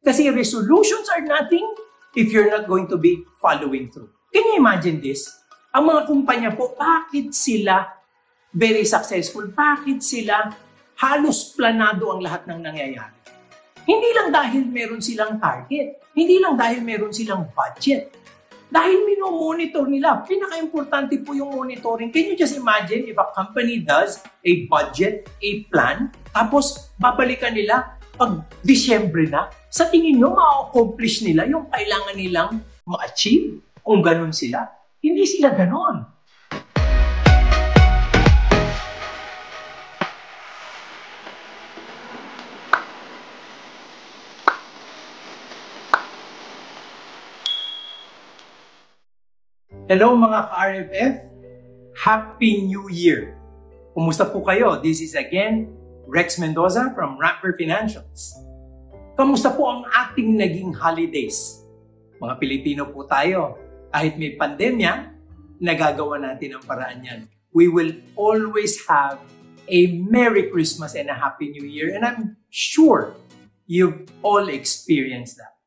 Kasi resolutions are nothing if you're not going to be following through. Can you imagine this? Ang mga kumpanya po, bakit sila very successful? Bakit sila halos planado ang lahat ng nangyayari? Hindi lang dahil meron silang target. Hindi lang dahil meron silang budget. Dahil minomonitor nila. Pinaka-importante po yung monitoring. Can you just imagine if a company does a budget, a plan, tapos babalikan nila pag Disyembre na? Sa tingin nyo, ma-accomplish nila yung kailangan nilang ma-achieve? Kung ganun sila? Hindi sila ganon. Hello mga ka-RFF! Happy New Year! Kumusta po kayo? This is again Rex Mendoza from Rapper Financials. Kamusta po ang ating naging holidays? Mga Pilipino po tayo. Kahit may pandemya, nagagawa natin ang paraan yan. We will always have a Merry Christmas and a Happy New Year, and I'm sure you've all experienced that.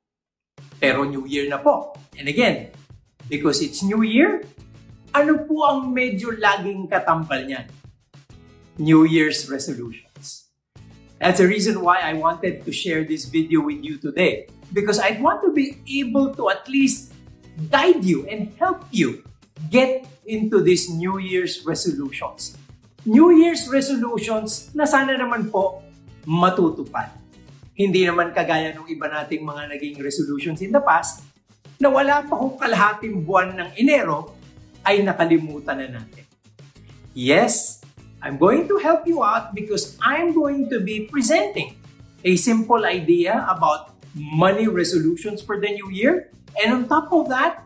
Pero New Year na po. And again, because it's New Year, ano po ang medyo laging katambal niyan? New Year's resolutions. That's the reason why I wanted to share this video with you today. Because I want to be able to at least guide you and help you get into these New Year's resolutions. New Year's resolutions na sana naman po matutupad. Hindi naman kagaya ng iba nating mga naging resolutions in the past, na wala pa kung kalahating buwan ng Enero, ay nakalimutan na natin. Yes, I'm going to help you out because I'm going to be presenting a simple idea about money resolutions for the new year. And on top of that,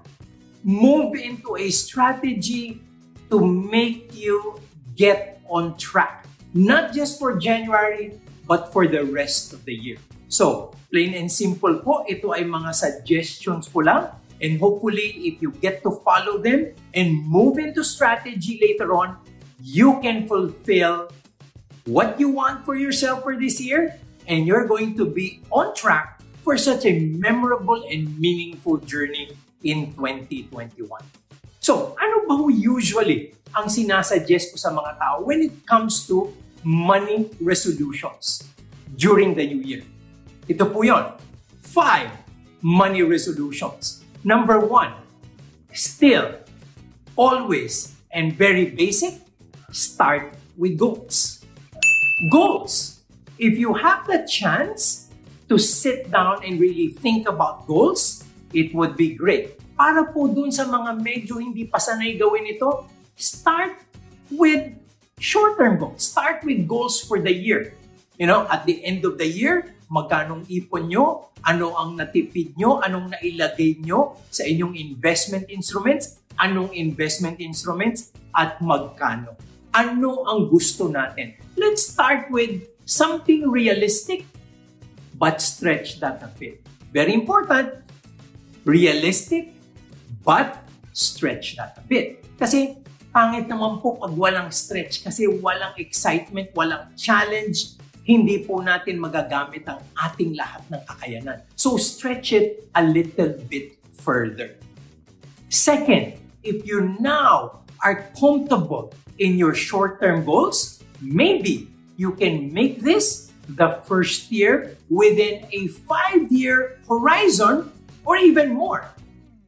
move into a strategy to make you get on track. Not just for January, but for the rest of the year. So, plain and simple po, ito ay mga suggestions po lang. And hopefully, if you get to follow them and move into strategy later on, you can fulfill what you want for yourself for this year. And you're going to be on track for such a memorable and meaningful journey in 2021. So, ano ba usually ang sinasuggest ko sa mga tao when it comes to money resolutions during the new year? Ito po yun. 5 money resolutions. Number 1, still, always, and very basic, start with goals. Goals. If you have the chance to sit down and really think about goals, it would be great. Para po dun sa mga medyo hindi pa sanay gawin ito, start with short-term goals. Start with goals for the year. You know, at the end of the year, magkanong ipon nyo, ano ang natipid nyo, anong nailagay nyo sa inyong investment instruments, anong investment instruments, at magkano. Ano ang gusto natin? Let's start with something realistic, but stretch that a bit. Very important, realistic, but stretch that a bit. Kasi pangit naman po pag walang stretch, kasi walang excitement, walang challenge, hindi po natin magagamit ang ating lahat ng kakayanan. So stretch it a little bit further. Second, if you now are comfortable in your short-term goals, maybe you can make this the first year within a 5-year horizon or even more.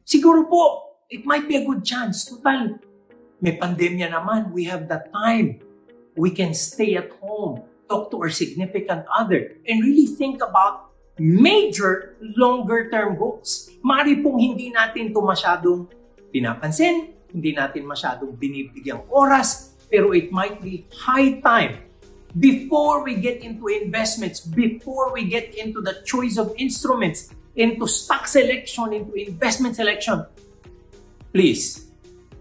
Siguro po, it might be a good chance. Total, may pandemya naman. We have the time. We can stay at home, talk to our significant other, and really think about major, longer-term goals. Maaari pong hindi natin ito masyadong pinapansin, hindi natin masyadong binibigyang oras, pero it might be high time before we get into investments, before we get into the choice of instruments, into stock selection, into investment selection, please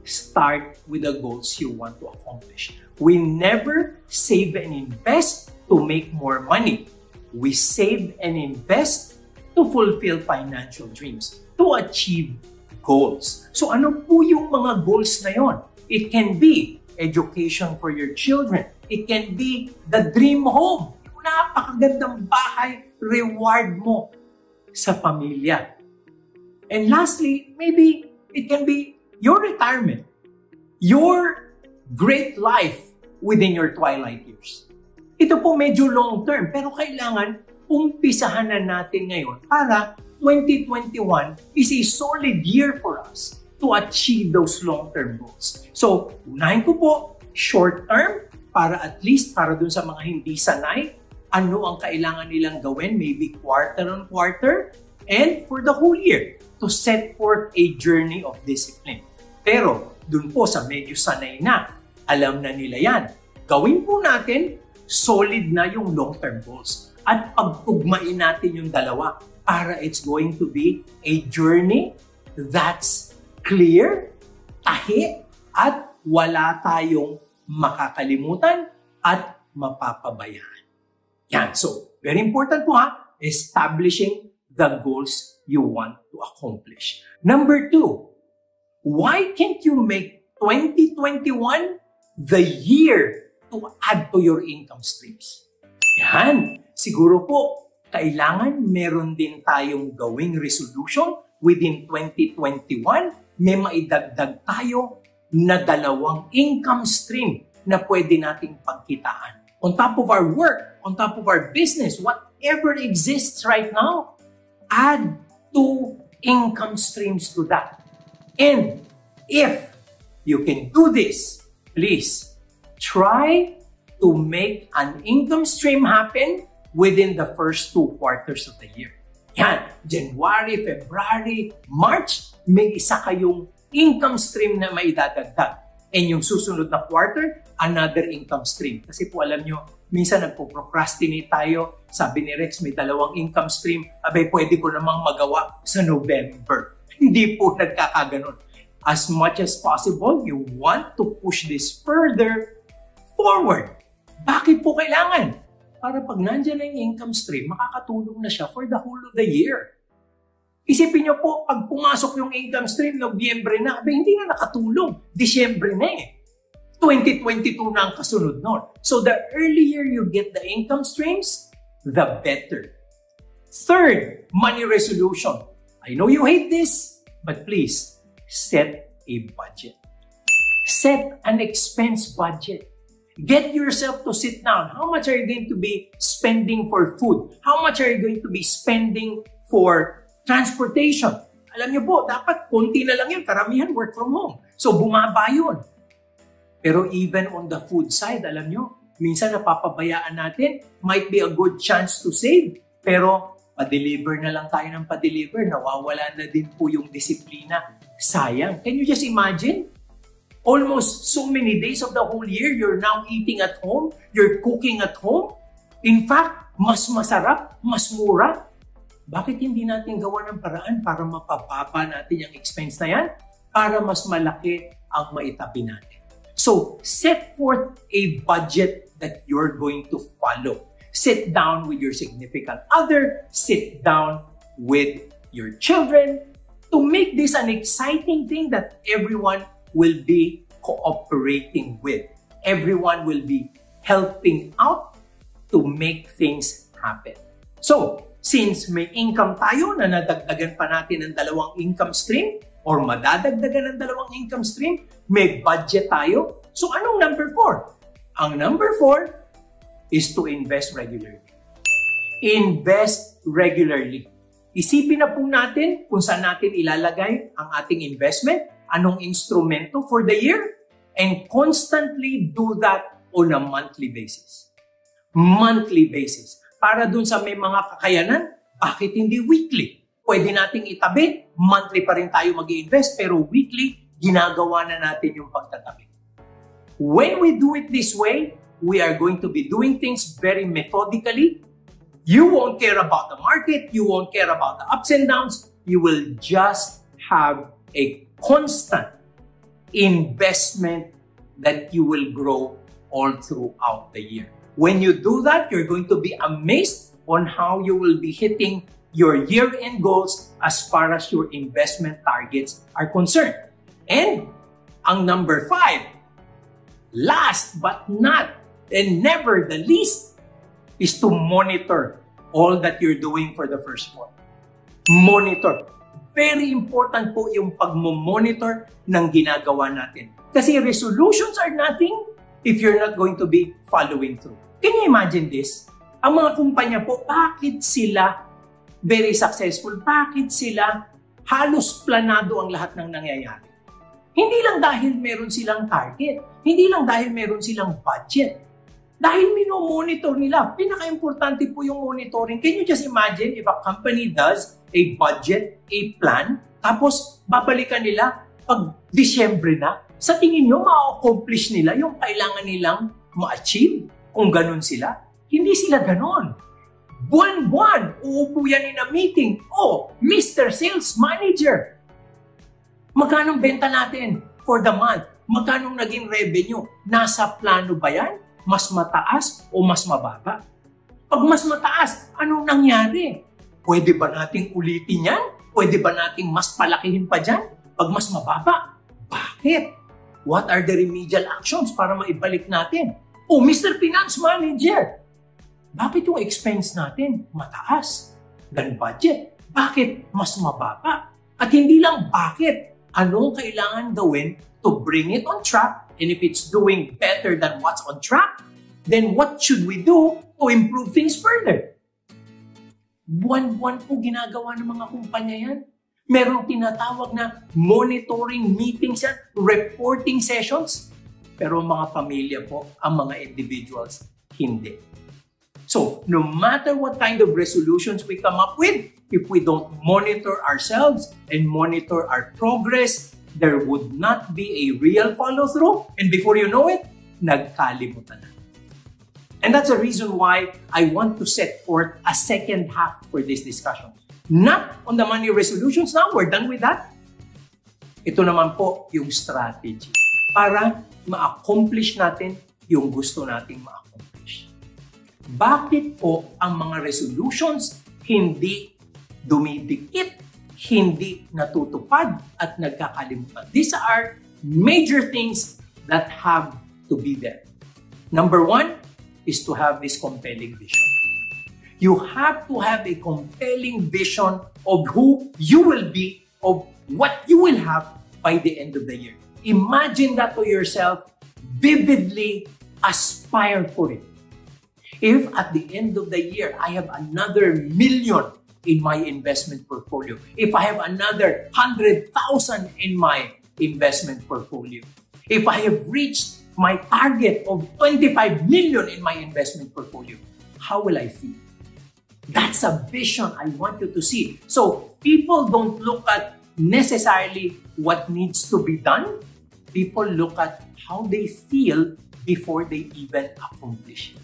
start with the goals you want to accomplish. We never save and invest to make more money. We save and invest to fulfill financial dreams, to achieve goals. So ano po yung mga goals na yon? It can be education for your children. It can be the dream home. Yung napakagandang bahay, reward mo sa pamilya. And lastly, maybe it can be your retirement, your great life within your twilight years. Ito po medyo long term, pero kailangan umpisahan na natin ngayon para 2021 is a solid year for us to achieve those long-term goals. So, unahin ko po, short-term, para at least para dun sa mga hindi sanay, ano ang kailangan nilang gawin, maybe quarter on quarter, and for the whole year, to set forth a journey of discipline. Pero, dun po sa medyo sanay na, alam na nila yan. Gawin po natin, solid na yung long-term goals. At pagtugmain natin yung dalawa para it's going to be a journey that's clear, tahi, at wala tayong makakalimutan at mapapabayaan. Yan. So, very important po establishing the goals you want to accomplish. Number 2, why can't you make 2021 the year to add to your income streams? Yan. Siguro po, kailangan meron din tayong gawing resolution within 2021. May maidagdag tayo na 2 income stream na pwede nating pagkitaan. On top of our work, on top of our business, whatever exists right now, add 2 income streams to that. And if you can do this, please try to make an income stream happen within the first 2 quarters of the year. Yan, January, February, March, may isa kayong income stream na maidadagdag. And yung susunod na quarter, another income stream. Kasi po alam nyo, minsan nagpo-procrastinate tayo. Sabi ni Rex, may 2 income stream. Abay, pwede ko namang magawa sa November. Hindi po nagkakaganon. As much as possible, you want to push this further forward. Bakit po kailangan? Para pag nandyan na yung income stream, makakatulong na siya for the whole of the year. Isipin nyo po, pag pumasok yung income stream, Nobyembre na, hindi na nakatulong. Disyembre na 2022 na ang kasunod nun. So the earlier you get the income streams, the better. Third, money resolution. I know you hate this, but please, set a budget. Set an expense budget. Get yourself to sit down. How much are you going to be spending for food? How much are you going to be spending for transportation? Alam niyo po, dapat konti na lang yun. Karamihan work from home. So, bumaba yun. Pero even on the food side, alam niyo, minsan napapabayaan natin, might be a good chance to save. Pero, pa-deliver na lang tayo ng pa-deliver. Nawawala na din po yung disiplina. Sayang. Can you just imagine? Almost so many days of the whole year, you're now eating at home, you're cooking at home. In fact, mas masarap, mas mura. Bakit hindi natin gawa ng paraan para mapababa natin yung expense na yan? Para mas malaki ang maitabi natin. So, set forth a budget that you're going to follow. Sit down with your significant other, sit down with your children to make this an exciting thing that everyone will be cooperating with. Everyone will be helping out to make things happen. So, since may income tayo na nadagdagan pa natin ng 2 income stream or madadagdagan ng 2 income stream, may budget tayo. So, anong number 4? Ang number 4 is to invest regularly. Invest regularly. Isipin na po natin kung saan natin ilalagay ang ating investment, anong instrumento for the year, and constantly do that on a monthly basis. Monthly basis. Para dun sa may mga kakayanan, bakit hindi weekly? Pwede nating itabi, monthly pa rin tayo mag-i-invest, pero weekly, ginagawa na natin yung pagtatabi. When we do it this way, we are going to be doing things very methodically. You won't care about the market, you won't care about the ups and downs, you will just have a constant investment that you will grow all throughout the year. When you do that, you're going to be amazed on how you will be hitting your year-end goals as far as your investment targets are concerned. And ang number 5, last but not and never the least, is to monitor all that you're doing for the first quarter. Monitor. Very important po yung pag-monitor ng ginagawa natin. Kasi resolutions are nothing if you're not going to be following through. Can you imagine this? Ang mga kumpanya po, bakit sila very successful? Bakit sila halos planado ang lahat ng nangyayari? Hindi lang dahil meron silang target. Hindi lang dahil meron silang budget. Dahil mino-monitor nila. Pinaka-importante po yung monitoring. Can you just imagine if a company does a budget, a plan, tapos babalikan nila pag Disyembre na? Sa tingin nyo, ma-accomplish nila yung kailangan nilang ma-achieve? Kung ganun sila? Hindi sila ganon. Buwan-buwan, uupo yan in a meeting. Oh, Mr. Sales Manager, magkano benta natin for the month? Magkano naging revenue? Nasa plano ba yan? Mas mataas o mas mababa? Pag mas mataas, anong nangyari? Pwede ba nating ulitin yan? Pwede ba nating mas palakihin pa dyan? Pag mas mababa, bakit? What are the remedial actions para maibalik natin? Oh, Mr. Finance Manager, bakit yung expense natin mataas than budget? Bakit mas mababa? At hindi lang bakit, anong kailangan gawin to bring it on track? And if it's doing better than what's on track, then what should we do to improve things further? Buwan-buwan po ginagawa ng mga kumpanya yan. Merong tinatawag na monitoring meetings yan, reporting sessions. Pero ang mga pamilya po, ang mga individuals, hindi. So, no matter what kind of resolutions we come up with, if we don't monitor ourselves and monitor our progress, there would not be a real follow-through. And before you know it, nagkalimutan na. And that's the reason why I want to set forth a second half for this discussion. Not on the money resolutions now, we're done with that. Ito naman po yung strategy para ma-accomplish natin yung gusto nating ma-accomplish. Bakit po ang mga resolutions hindi dumidikit, hindi natutupad at nagkakalimutan? These are major things that have to be there. Number one is to have this compelling vision. You have to have a compelling vision of who you will be, of what you will have by the end of the year. Imagine that to yourself, vividly aspire for it. If at the end of the year, I have another million in my investment portfolio, if I have another 100,000 in my investment portfolio, if I have reached my target of 25 million in my investment portfolio, how will I feel? That's a vision I want you to see. So people don't look at necessarily what needs to be done. People look at how they feel before they even accomplish it.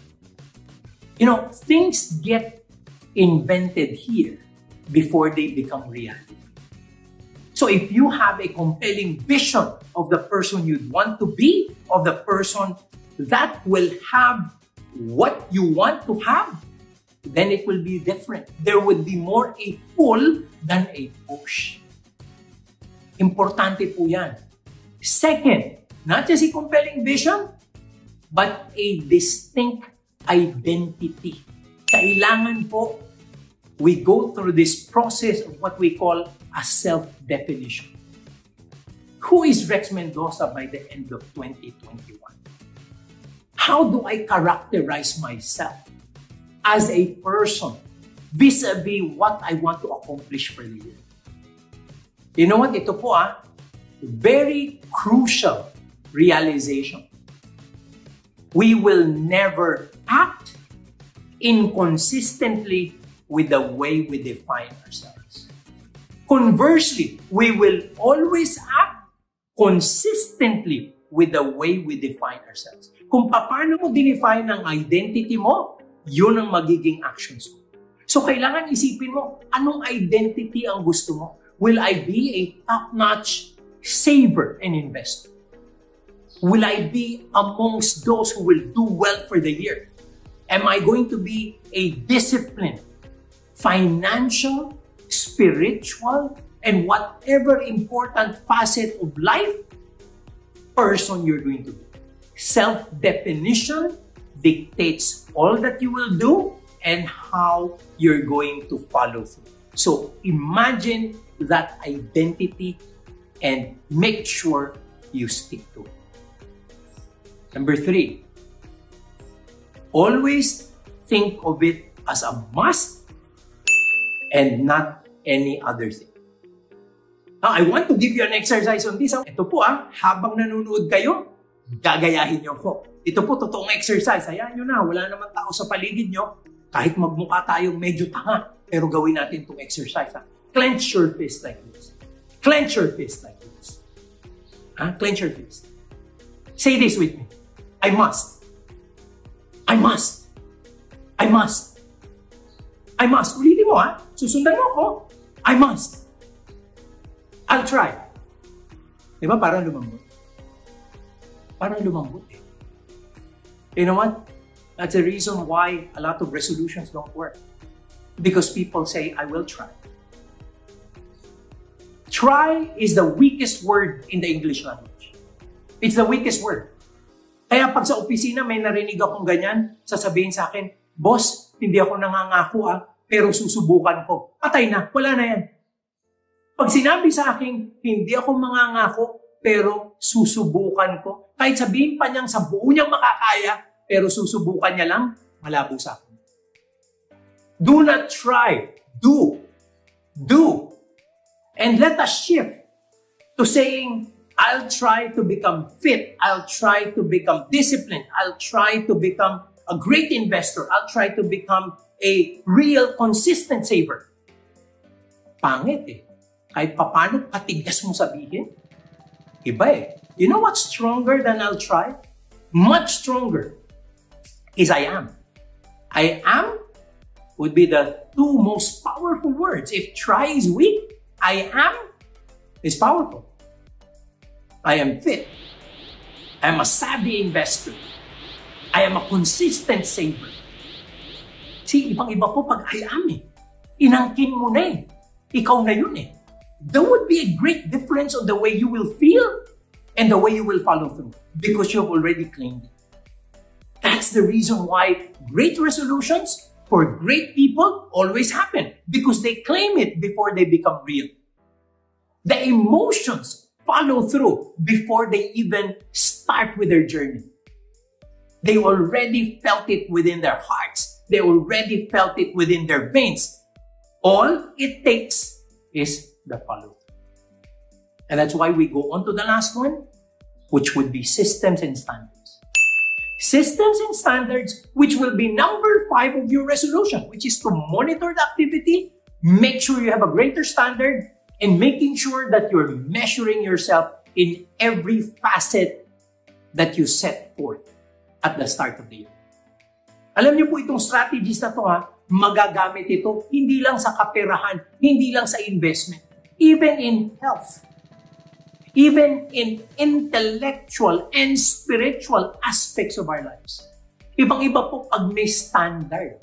You know, things get invented here before they become reality. So if you have a compelling vision of the person you'd want to be, of the person that will have what you want to have, then it will be different. There would be more a pull than a push. Importante po yan. Second, not just a compelling vision, but a distinct identity. Kailangan po we go through this process of what we call a self-definition. Who is Rex Mendoza by the end of 2021? How do I characterize myself as a person vis-a-vis what I want to accomplish for the year? You know what? Ito po very crucial realization. We will never act inconsistently with the way we define ourselves. Conversely, we will always act consistently with the way we define ourselves. Kung paano mo define ang identity mo, yun ang magiging actions mo. So kailangan isipin mo, anong identity ang gusto mo? Will I be a top-notch saver and investor? Will I be amongst those who will do well for the year? Am I going to be a disciplined, financial, spiritual, and whatever important facet of life person you're going to be? Self-definition dictates all that you will do and how you're going to follow through. So imagine that identity and make sure you stick to it. Number 3, always think of it as a must and not any other thing. Now, I want to give you an exercise on this. Ito po habang nanonood kayo, gagayahin niyo ko. Ito po totoong exercise. Hayaan nyo na, wala naman tao sa paligid nyo. Kahit magmukha tayong medyo tanga, pero gawin natin itong exercise. Clench your fist like this. Clench your fist like this. Clench your fist. Say this with me. I must. I must. I must. I must. Ulitin mo Susundan mo ako. I must. I'll try. Diba parang lumambot? Parang lumambot eh. You know what? That's the reason why a lot of resolutions don't work. Because people say, I will try. Try is the weakest word in the English language. It's the weakest word. Kaya pag sa opisina may narinig akong ganyan, sasabihin sa akin, boss, hindi ako nangangako pero susubukan ko. Patay na, wala na yan. Pag sinabi sa akin, hindi ako mangangako, pero susubukan ko. Kahit sabihin pa niyang sa buo niyang makakaya, pero susubukan niya lang, malabo sa akin. Do not try. Do. Do. And let us shift to saying, I'll try to become fit. I'll try to become disciplined. I'll try to become a great investor. I'll try to become a real consistent saver. Pangit eh. Kahit papano patigas mo sabihin. Iba eh. You know what's stronger than I'll try? Much stronger is I am. I am would be the two most powerful words. If try is weak, I am is powerful. I am fit. I am a savvy investor. I am a consistent saver. See, ibang-iba po pag I am eh. Inangkin mo na eh. Ikaw na yun eh. There would be a great difference on the way you will feel and the way you will follow through because you have already claimed it. That's the reason why great resolutions for great people always happen because they claim it before they become real. The emotions follow through before they even start with their journey. They already felt it within their hearts. They already felt it within their veins. All it takes is the follow. And that's why we go on to the last one, which would be systems and standards. Systems and standards, which will be number 5 of your resolution, which is to monitor the activity, make sure you have a greater standard, and making sure that you're measuring yourself in every facet that you set forth at the start of the year. Alam niyo po itong strategies na to magagamit ito hindi lang sa kaperahan, hindi lang sa investment, even in health, even in intellectual and spiritual aspects of our lives. Ibang-iba po pag may standard.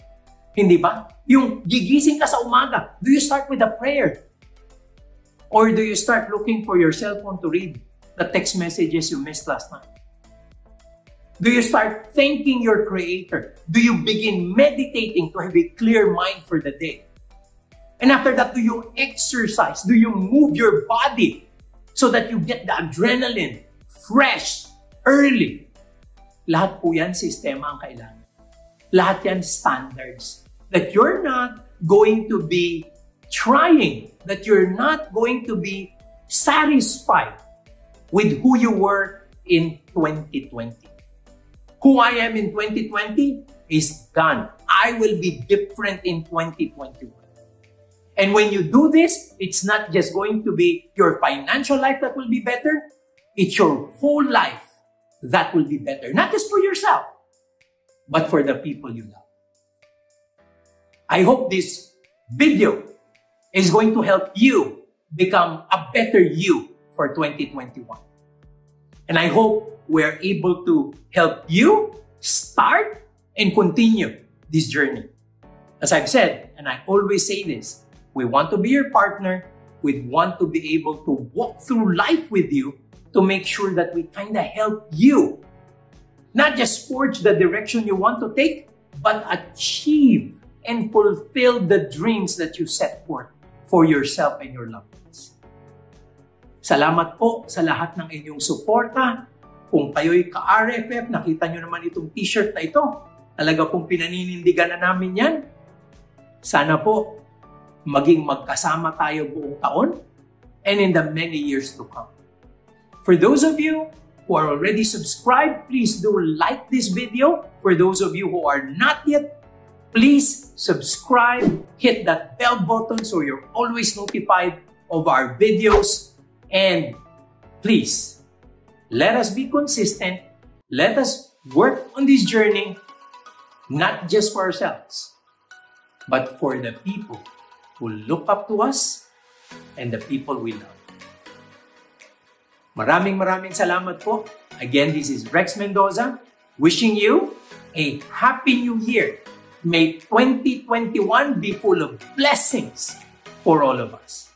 Hindi ba? Yung gigising ka sa umaga, do you start with a prayer? Or do you start looking for your cell phone to read the text messages you missed last night? Do you start thanking your Creator? Do you begin meditating to have a clear mind for the day? And after that, do you exercise? Do you move your body so that you get the adrenaline fresh, early? Lahat po yan, sistema ang kailangan. Lahat yan, standards. That you're not going to be trying, that you're not going to be satisfied with who you were in 2020. Who I am in 2020 is done. I will be different in 2021. And when you do this, it's not just going to be your financial life that will be better, it's your whole life that will be better. Not just for yourself, but for the people you love. I hope this video is going to help you become a better you for 2021. And I hope we're able to help you start and continue this journey. As I've said, and I always say this, we want to be your partner. We want to be able to walk through life with you to make sure that we kind of help you not just forge the direction you want to take, but achieve and fulfill the dreams that you set forth for yourself and your loved ones. Salamat po sa lahat ng inyong suporta. Kung kayo'y ka-RFF, nakita nyo naman itong t-shirt na ito. Talaga pong pinaninindigan na namin yan. Sana po maging magkasama tayo buong taon and in the many years to come. For those of you who are already subscribed, please do like this video. For those of you who are not yet, please subscribe, hit that bell button so you're always notified of our videos. And please, let us be consistent. Let us work on this journey, not just for ourselves, but for the people who look up to us and the people we love. Maraming salamat po. Again, this is Rex Mendoza wishing you a Happy New Year. May 2021 be full of blessings for all of us.